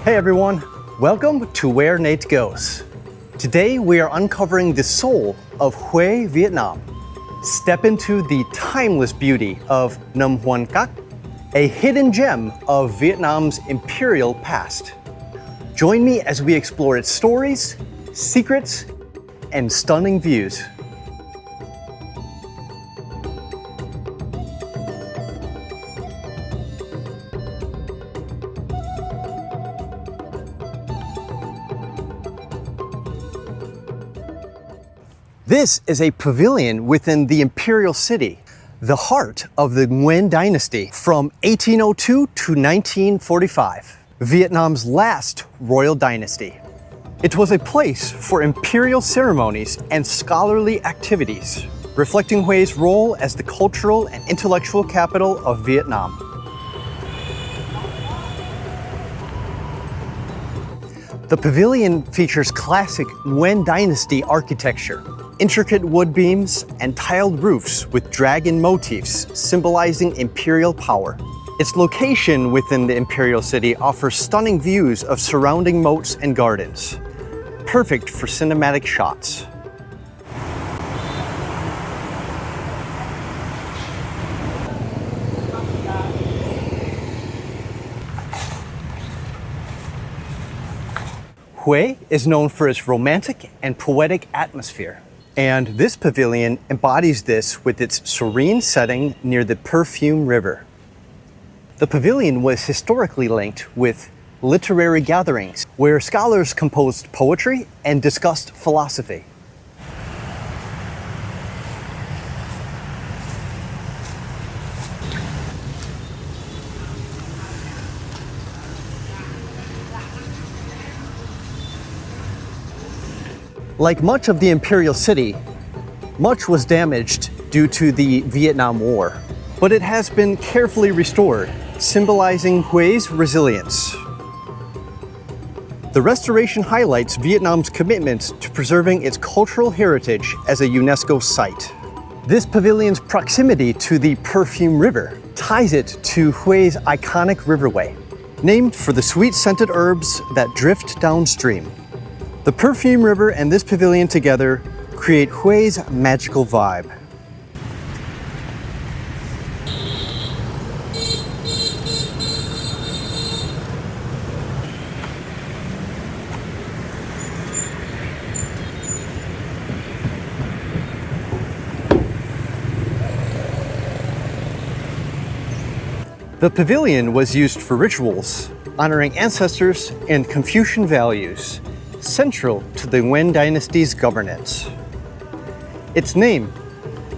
Hey everyone, welcome to Where Nate Goes. Today we are uncovering the soul of Hue, Vietnam. Step into the timeless beauty of Nam Huon Cac, a hidden gem of Vietnam's imperial past. Join me as we explore its stories, secrets, and stunning views. This is a pavilion within the imperial city, the heart of the Nguyen dynasty from 1802 to 1945, Vietnam's last royal dynasty. It was a place for imperial ceremonies and scholarly activities, reflecting Hue's role as the cultural and intellectual capital of Vietnam. The pavilion features classic Nguyen dynasty architecture, intricate wood beams and tiled roofs with dragon motifs symbolizing imperial power. Its location within the imperial city offers stunning views of surrounding moats and gardens, perfect for cinematic shots. Hue is known for its romantic and poetic atmosphere. And this pavilion embodies this with its serene setting near the Perfume River. The pavilion was historically linked with literary gatherings where scholars composed poetry and discussed philosophy. Like much of the imperial city, much was damaged due to the Vietnam War, but it has been carefully restored, symbolizing Hue's resilience. The restoration highlights Vietnam's commitment to preserving its cultural heritage as a UNESCO site. This pavilion's proximity to the Perfume River ties it to Hue's iconic riverway, named for the sweet-scented herbs that drift downstream. The Perfume River and this pavilion together create Hue's magical vibe. The pavilion was used for rituals, honoring ancestors and Confucian values, central to the Nguyen dynasty's governance. Its name,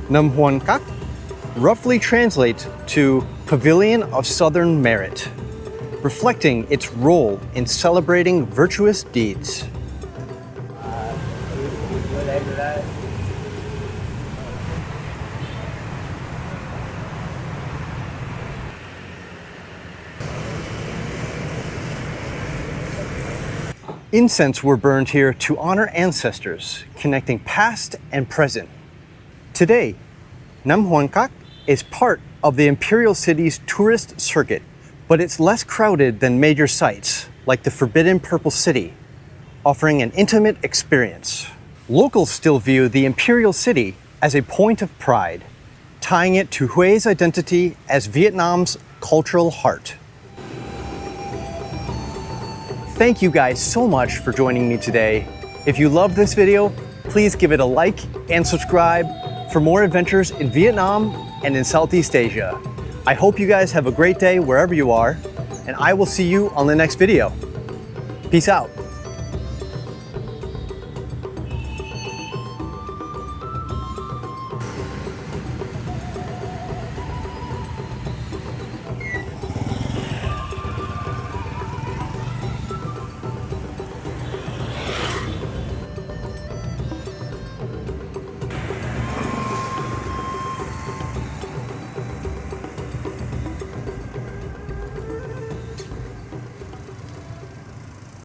Nam Huon Cac, roughly translates to Pavilion of Southern Merit, reflecting its role in celebrating virtuous deeds. Incense were burned here to honor ancestors, connecting past and present. Today, Nam Huon Cac is part of the imperial city's tourist circuit, but it's less crowded than major sites like the Forbidden Purple City, offering an intimate experience. Locals still view the imperial city as a point of pride, tying it to Hue's identity as Vietnam's cultural heart. Thank you guys so much for joining me today. If you loved this video, please give it a like and subscribe for more adventures in Vietnam and in Southeast Asia. I hope you guys have a great day wherever you are, and I will see you on the next video. Peace out.